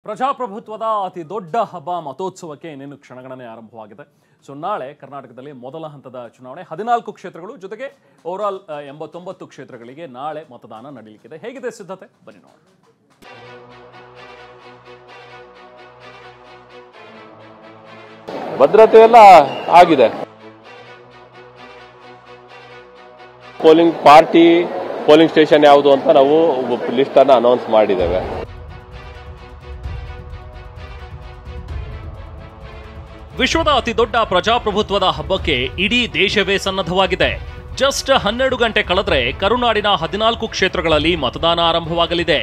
ಪ್ರಜಾಪ್ರಭುತ್ವದ ಅತಿ ದೊಡ್ಡ ಹಬ್ಬ ಮತೋತ್ಸವಕ್ಕೆ ಇನ್ನೇನು ಕ್ಷಣಗಣನೆ ಆರಂಭವಾಗಿದೆ. ಸೊ ನಾಳೆ ಕರ್ನಾಟಕದಲ್ಲಿ ಮೊದಲ ಹಂತದ ಚುನಾವಣೆ 14 ಕ್ಷೇತ್ರಗಳು ಜೊತೆಗೆ ಓವರಾಲ್ 89 ಕ್ಷೇತ್ರಗಳಿಗೆ ನಾಳೆ ಮತದಾನ ನಡೆಯಲಿದೆ. ಹೇಗಿದೆ ಸಿದ್ಧತೆ ಬನ್ನಿ ನೋಡೋಣ. ಭದ್ರತೆ ಎಲ್ಲ ಆಗಿದೆ. ಪೋಲಿಂಗ್ ಪಾರ್ಟಿ ಪೋಲಿಂಗ್ ಸ್ಟೇಷನ್ ಯಾವುದು ಅಂತ ನಾವು ಲಿಸ್ಟ್ ಅನ್ನು ಅನೌನ್ಸ್ ಮಾಡಿದ್ದೇವೆ. ವಿಶ್ವದ ಅತಿ ದೊಡ್ಡ ಪ್ರಜಾಪ್ರಭುತ್ವದ ಹಬ್ಬಕ್ಕೆ ಇಡೀ ದೇಶವೇ ಸನ್ನದ್ಧವಾಗಿದೆ. ಜಸ್ಟ್ 12 ಗಂಟೆ ಕಳೆದ್ರೆ ಕರುನಾಡಿನ 14 ಕ್ಷೇತ್ರಗಳಲ್ಲಿ ಮತದಾನ ಆರಂಭವಾಗಲಿದೆ.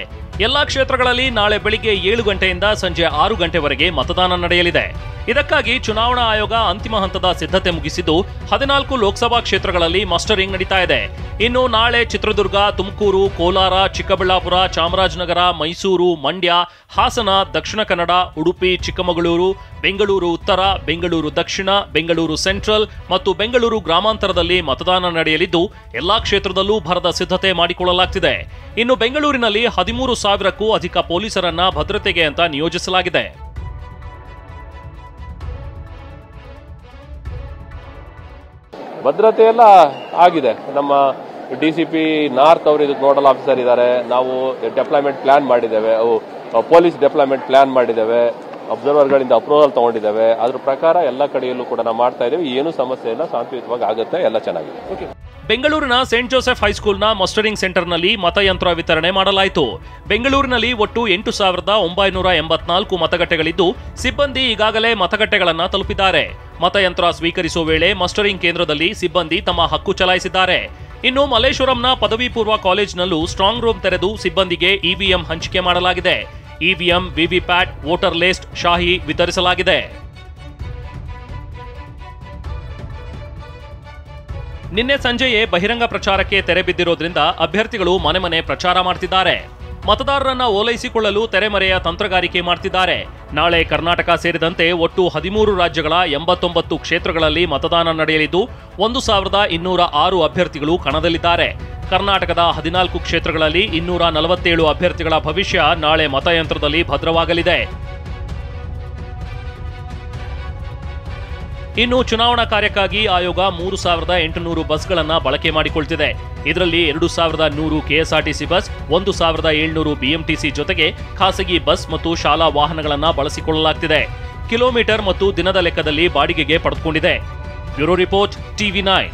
ಎಲ್ಲಾ ಕ್ಷೇತ್ರಗಳಲ್ಲಿ ನಾಳೆ ಬೆಳಿಗ್ಗೆ 7 ಗಂಟೆಯಿಂದ ಸಂಜೆ 6 ಗಂಟೆವರೆಗೆ ಮತದಾನ ನಡೆಯಲಿದೆ. ಇದಕ್ಕಾಗಿ ಚುನಾವಣಾ ಆಯೋಗ ಅಂತಿಮ ಹಂತದ ಸಿದ್ಧತೆ ಮುಗಿಸಿದ್ದು 14 ಲೋಕಸಭಾ ಕ್ಷೇತ್ರಗಳಲ್ಲಿ ಮಸ್ಟರಿಂಗ್ ನಡೀತಾ ಇದೆ. ಇನ್ನು ನಾಳೆ ಚಿತ್ರದುರ್ಗ, ತುಮಕೂರು, ಕೋಲಾರ, ಚಿಕ್ಕಬಳ್ಳಾಪುರ, ಚಾಮರಾಜನಗರ, ಮೈಸೂರು, ಮಂಡ್ಯ, ಹಾಸನ, ದಕ್ಷಿಣ ಕನ್ನಡ, ಉಡುಪಿ, ಚಿಕ್ಕಮಗಳೂರು, ಬೆಂಗಳೂರು ಉತ್ತರ, ಬೆಂಗಳೂರು ದಕ್ಷಿಣ, ಬೆಂಗಳೂರು ಸೆಂಟ್ರಲ್ ಮತ್ತು ಬೆಂಗಳೂರು ಗ್ರಾಮಾಂತರದಲ್ಲಿ ಮತದಾನ ನಡೆಯಲಿದ್ದು ಎಲ್ಲಾ ಕ್ಷೇತ್ರದಲ್ಲೂ ಭರದ ಸಿದ್ಧತೆ ಮಾಡಿಕೊಳ್ಳಲಾಗ್ತಿದೆ. ಇನ್ನು ಬೆಂಗಳೂರಿನಲ್ಲಿ 13,000ಕ್ಕೂ ಅಧಿಕ ಪೊಲೀಸರನ್ನ ಭದ್ರತೆಗೆ ಅಂತ ನಿಯೋಜಿಸಲಾಗಿದೆ. ಭದ್ರತೆ ಎಲ್ಲ ಆಗಿದೆ. ನಮ್ಮ ಡಿಸಿಪಿ ನಾರ್ತ್ ಅವರು ಇದಕ್ಕೆ ನೋಡಲ್ ಆಫೀಸರ್ ಇದ್ದಾರೆ. ನಾವು ಡೆಪ್ಲಾಯ್ಮೆಂಟ್ ಪ್ಲಾನ್ ಮಾಡಿದ್ದೇವೆ, ಪೊಲೀಸ್ ಡೆಪ್ಲಾಯ್ಮೆಂಟ್ ಪ್ಲಾನ್ ಮಾಡಿದ್ದೇವೆ, ಅಬ್ಸರ್ವರ್ಗಳಿಂದ ಅಪ್ರೂವಲ್ ತಗೊಂಡಿದ್ದೇವೆ. ಅದ್ರ ಪ್ರಕಾರ ಎಲ್ಲ ಕಡೆಯಲ್ಲೂ ಕೂಡ ನಾವು ಮಾಡ್ತಾ ಇದ್ದೇವೆ. ಏನು ಸಮಸ್ಯೆ ಇಲ್ಲ, ಶಾಂತಿಯುತವಾಗಿ ಆಗುತ್ತೆ, ಎಲ್ಲ ಚೆನ್ನಾಗಿದೆ. ಬೆಂಗಳೂರಿನ ಸೇಂಟ್ ಜೋಸೆಫ್ ಹೈಸ್ಕೂಲ್ನ ಮಸ್ಟರಿಂಗ್ ಸೆಂಟರ್ನಲ್ಲಿ ಮತಯಂತ್ರ ವಿತರಣೆ ಮಾಡಲಾಯಿತು. ಬೆಂಗಳೂರಿನಲ್ಲಿ ಒಟ್ಟು 8,984 ಮತಗಟ್ಟೆಗಳಿದ್ದು ಸಿಬ್ಬಂದಿ ಈಗಾಗಲೇ ಮತಗಟ್ಟೆಗಳನ್ನು ತಲುಪಿದ್ದಾರೆ. ಮತಯಂತ್ರ ಸ್ವೀಕರಿಸುವ ವೇಳೆ ಮಸ್ಟರಿಂಗ್ ಕೇಂದ್ರದಲ್ಲಿ ಸಿಬ್ಬಂದಿ ತಮ್ಮ ಹಕ್ಕು ಚಲಾಯಿಸಿದ್ದಾರೆ. ಇನ್ನು ಮಲ್ಲೇಶ್ವರಂನ ಪದವಿ ಪೂರ್ವ ಕಾಲೇಜಿನಲ್ಲೂ ಸ್ಟ್ರಾಂಗ್ ರೂಮ್ ತೆರೆದು ಸಿಬ್ಬಂದಿಗೆ ಇವಿಎಂ ಹಂಚಿಕೆ ಮಾಡಲಾಗಿದೆ. ಇವಿಎಂ, ವಿವಿಪ್ಯಾಟ್, ವೋಟರ್ ಲಿಸ್ಟ್, ಶಾಹಿ ವಿತರಿಸಲಾಗಿದೆ. ನಿನ್ನೆ ಸಂಜೆಯೇ ಬಹಿರಂಗ ಪ್ರಚಾರಕ್ಕೆ ತೆರೆ ಬಿದ್ದಿರೋದ್ರಿಂದ ಅಭ್ಯರ್ಥಿಗಳು ಮನೆ ಮನೆ ಪ್ರಚಾರ ಮಾಡ್ತಿದ್ದಾರೆ. ಮತದಾರರನ್ನ ಓಲೈಸಿಕೊಳ್ಳಲು ತೆರೆಮರೆಯ ತಂತ್ರಗಾರಿಕೆ ಮಾಡ್ತಿದ್ದಾರೆ. ನಾಳೆ ಕರ್ನಾಟಕ ಸೇರಿದಂತೆ ಒಟ್ಟು 13 ರಾಜ್ಯಗಳ 89 ಕ್ಷೇತ್ರಗಳಲ್ಲಿ ಮತದಾನ ನಡೆಯಲಿದ್ದು 1,206 ಅಭ್ಯರ್ಥಿಗಳು ಕಣದಲ್ಲಿದ್ದಾರೆ. ಕರ್ನಾಟಕದ 14 ಕ್ಷೇತ್ರಗಳಲ್ಲಿ 247 ಅಭ್ಯರ್ಥಿಗಳ ಭವಿಷ್ಯ ನಾಳೆ ಮತಯಂತ್ರದಲ್ಲಿ ಭದ್ರವಾಗಲಿದೆ. ಇನ್ನು ಚುನಾವಣಾ ಕಾರ್ಯಕ್ಕಾಗಿ ಆಯೋಗ 3,800 ಬಸ್ಗಳನ್ನು ಬಳಕೆ ಮಾಡಿಕೊಳ್ತಿದೆ. ಇದರಲ್ಲಿ 2,100 ಕೆಎಸ್ಆರ್ಟಿಸಿ ಬಸ್, 1,700 ಬಿಎಂಟಿಸಿ ಜೊತೆಗೆ ಖಾಸಗಿ ಬಸ್ ಮತ್ತು ಶಾಲಾ ವಾಹನಗಳನ್ನು ಬಳಸಿಕೊಳ್ಳಲಾಗ್ತಿದೆ. ಕಿಲೋಮೀಟರ್ ಮತ್ತು ದಿನದ ಲೆಕ್ಕದಲ್ಲಿ ಬಾಡಿಗೆಗೆ ಪಡೆದುಕೊಂಡಿದೆ. Bureau report, TV9.